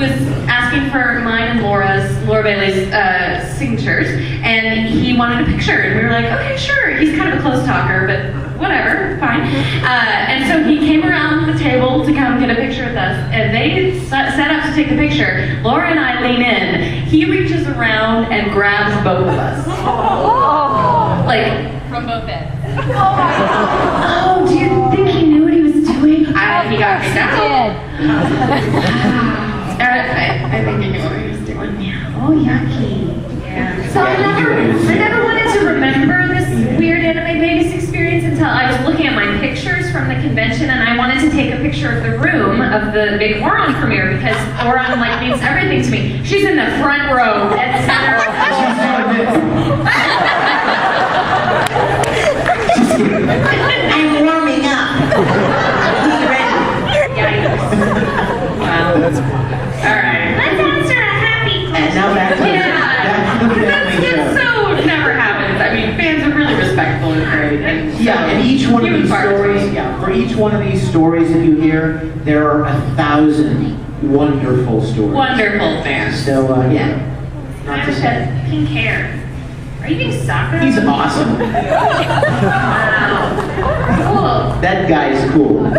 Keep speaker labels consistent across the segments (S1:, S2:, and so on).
S1: was asking for mine and Laura Bailey's signatures, and he wanted a picture, and we were like, okay, sure. He's kind of a close talker, but whatever, fine. And so he came around the table to come get a picture with us, and they set up to take the picture. Laura and I lean in. He reaches around and grabs both of us. Like,
S2: from both ends.
S1: Oh, do you think he knew what he was doing? He got kicked out. I think he knew what he was doing. Yeah. Oh, yucky. Yeah. So I never wanted to remember this weird anime Vegas experience until I was looking at my pictures from the convention, and I wanted to take a picture of the room of the big Oron premiere because Oron means everything to me. She's in the front row, dead center.
S3: I'm warming up. He's ready.
S1: Yikes. Wow. All right. Let's answer a happy question.
S3: And now back to
S1: That's so never happens. I mean, fans are really respectful and great. And
S3: yeah, and each one of these stories, for each one of these stories that you hear, there are 1,000 wonderful stories.
S1: Wonderful fans.
S3: So, yeah. Not to say.
S1: Pink hair. Are you being soccer?
S3: He's awesome.
S1: Wow. Cool.
S3: That guy's cool.
S4: I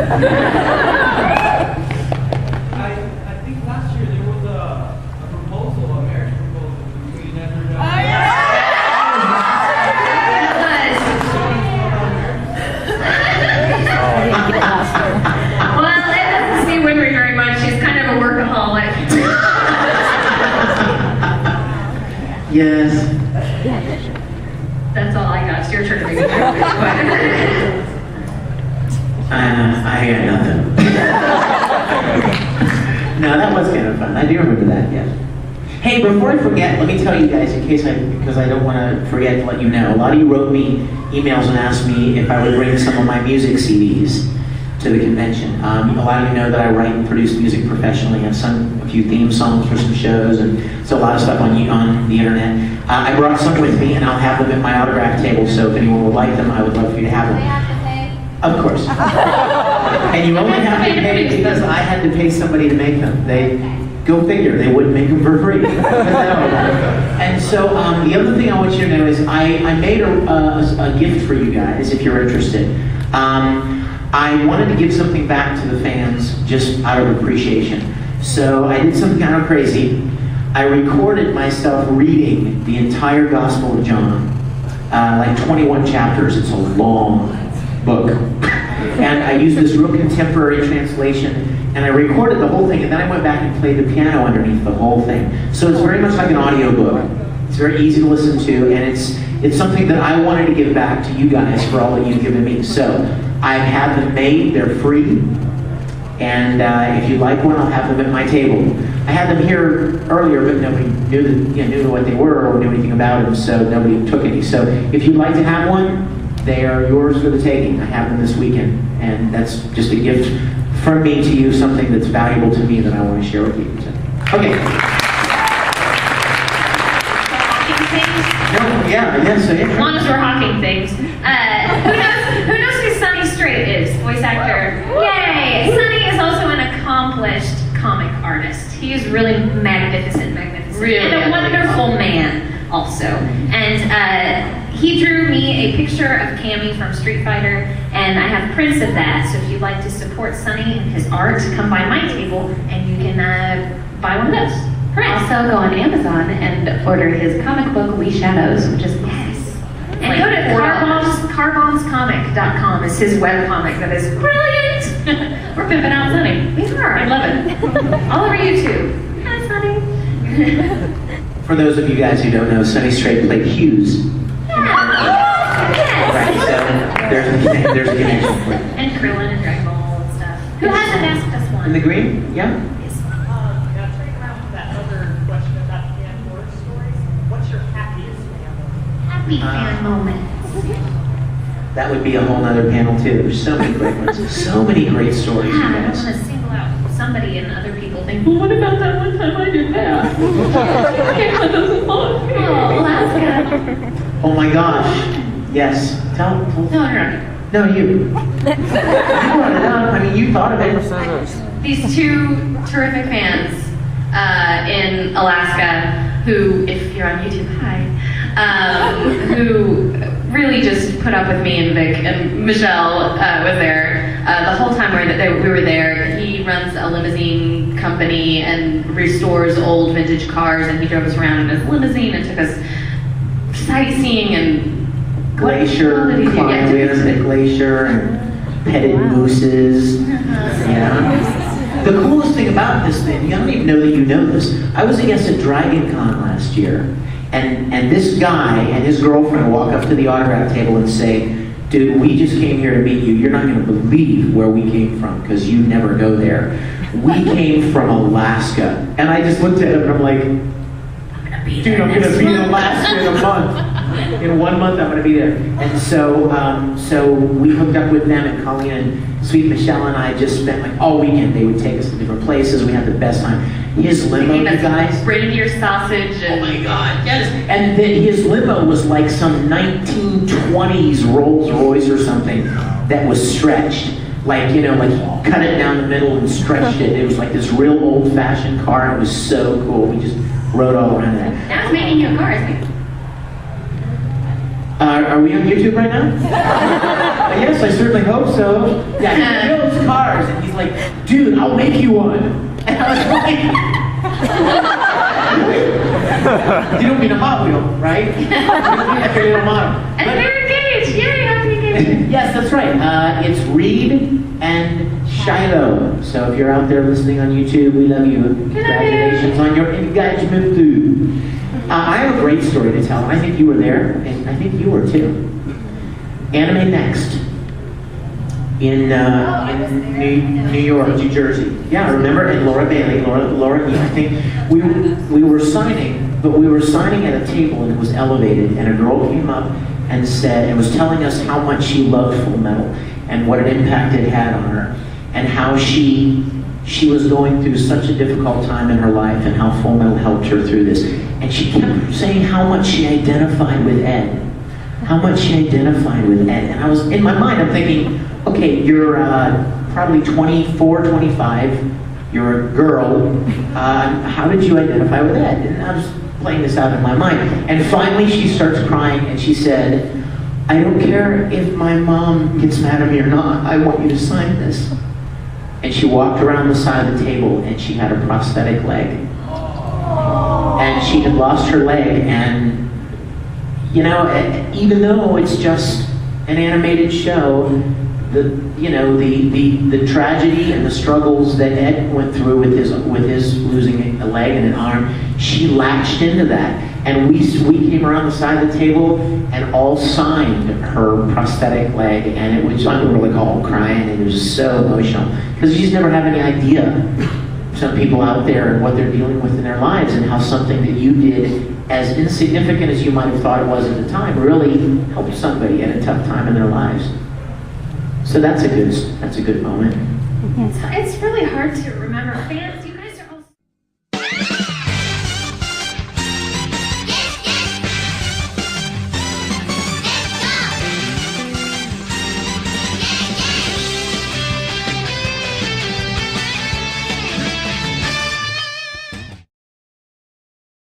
S4: think last year there was a proposal, a marriage proposal between everyone.
S2: Oh, yeah!
S1: Well, it doesn't see Winry very much. She's kind of a workaholic.
S3: Yes.
S1: That's all I got. It's your turn to make a joke.
S3: I got nothing. No, that was kind of fun. I do remember that, yes. Hey, before I forget, let me tell you guys, because I don't want to forget to let you know, a lot of you wrote me emails and asked me if I would bring some of my music CDs to the convention. A lot of you know that I write and produce music professionally. I've sung a few theme songs for some shows, and so a lot of stuff on the internet. I brought some with me, and I'll have them at my autograph table, so if anyone would like them, I would love for you to have them.
S2: Do I have to pay?
S3: Of course. And you only have to pay because I had to pay somebody to make them. Go figure, they wouldn't make them for free. And so the other thing I want you to know is I made a gift for you guys, if you're interested. I wanted to give something back to the fans just out of appreciation. So I did something kind of crazy. I recorded myself reading the entire Gospel of John, like 21 chapters. It's a long book. And I used this real contemporary translation, and I recorded the whole thing, and then I went back and played the piano underneath the whole thing. So it's very much like an audio book. It's very easy to listen to, and it's something that I wanted to give back to you guys for all that you've given me. So I've had them made, they're free, and if you'd like one, I'll have them at my table. I had them here earlier, but nobody knew what they were or knew anything about them, so nobody took any. So if you'd like to have one, they are yours for the taking. I have them this weekend, and that's just a gift from me to you, something that's valuable to me that I want to share with you. So, okay. No, yeah.
S1: As long as we're hawking things. Who knows who Sonny Strait is? Voice actor. Yay! Sonny is also an accomplished comic artist. He is really magnificent. Really? And a wonderful man, also. And he drew me a picture of Cammy from Street Fighter, and I have prints of that. So if you'd like to support Sonny and his art, come by my table and you can buy one of those. Also go on Amazon and order his comic book, We Shadows, which is nice. And like go to carbombscomic.com is his webcomic that is brilliant. We're pimping out Sonny. We are. I love it. All over YouTube. Hi, Sonny.
S3: For those of you guys who don't know, Sonny Strait played Hughes.
S1: Yes.
S3: Right, so there's a connection for it.
S1: And Krillin and Dragon Ball and stuff. Who hasn't asked us one?
S3: In the green? Yeah?
S1: Yes.
S4: Now, turning around to that other question about fan horror stories, what's your happiest fan moment?
S1: Happy fan moments.
S3: That would be a whole nother panel too. There's so many great ones. So many great stories, you
S1: Yeah, I don't
S3: guys.
S1: want to single out somebody and other people think, well, what about that one time I did that? I can't let those alone. Oh, that's good.
S3: Oh my gosh. Yes. Tell.
S1: No,
S3: No, you. You brought it up. I mean, you thought of it.
S1: These two terrific fans in Alaska, who, if you're on YouTube, hi, who really just put up with me and Vic, and Michelle was there the whole time we were there. He runs a limousine company and restores old vintage cars, and he drove us around in his limousine and took us sightseeing and
S3: Glacier, climbed the glacier, and petted mooses. Yeah. The coolest thing about this thing, I don't even know that you know this. I was a guest at DragonCon last year, and this guy and his girlfriend walk up to the autograph table and say, "Dude, we just came here to meet you. You're not going to believe where we came from because you never go there. We came from Alaska." And I just looked at him and I'm like, "Dude, I'm going to be in Alaska in a month. In 1 month, I'm going to be there." And so we hooked up with them, and Colleen and Sweet Michelle and I just spent like all weekend. They would take us to different places. We had the best time. His limo, you guys.
S1: Reindeer sausage. And
S3: oh my God, yes. And his limo was like some 1920s Rolls Royce or something that was stretched. Like, you know, like cut it down the middle and stretched it. It was like this real old-fashioned car, and it was so cool. We just rode all around that.
S1: That's making new cars.
S3: Are we on YouTube right now? Yes, I certainly hope so. Yeah, he builds cars, and he's like, "Dude, I'll make you one." And I was like, "You don't mean a Hot Wheel, right? You don't mean a little model."
S1: And they're engaged. Yay, happy engagement.
S3: Yes, that's right. It's Reed and Shiloh. So if you're out there listening on YouTube, we love you. Congratulations on your engagement, dude. I have a great story to tell, and I think you were there, and I think you were too. Anime Next in New York, New Jersey. Yeah, remember? And Laura Bailey, Laura. I think we were signing, but we were signing at a table, and it was elevated, and a girl came up and said, and was telling us how much she loved Full Metal and what an impact it had on her, and how she was going through such a difficult time in her life, and how Full Metal helped her through this. And she kept saying how much she identified with Ed. How much she identified with Ed. And I was, in my mind, I'm thinking, okay, you're probably 24, 25, you're a girl, how did you identify with Ed? And I was playing this out in my mind. And finally she starts crying, and she said, "I don't care if my mom gets mad at me or not, I want you to sign this." And she walked around the side of the table, and she had a prosthetic leg. And she had lost her leg, and you know, even though it's just an animated show, the tragedy and the struggles that Ed went through with his losing a leg and an arm, she latched into that. And we came around the side of the table and all signed her prosthetic leg, and it was, we were like all crying, and it was so emotional because you just never have any idea some people out there and what they're dealing with in their lives, and how something that you did, as insignificant as you might have thought it was at the time, really helped somebody at a tough time in their lives. So that's a good moment.
S1: It's really hard to remember. Fans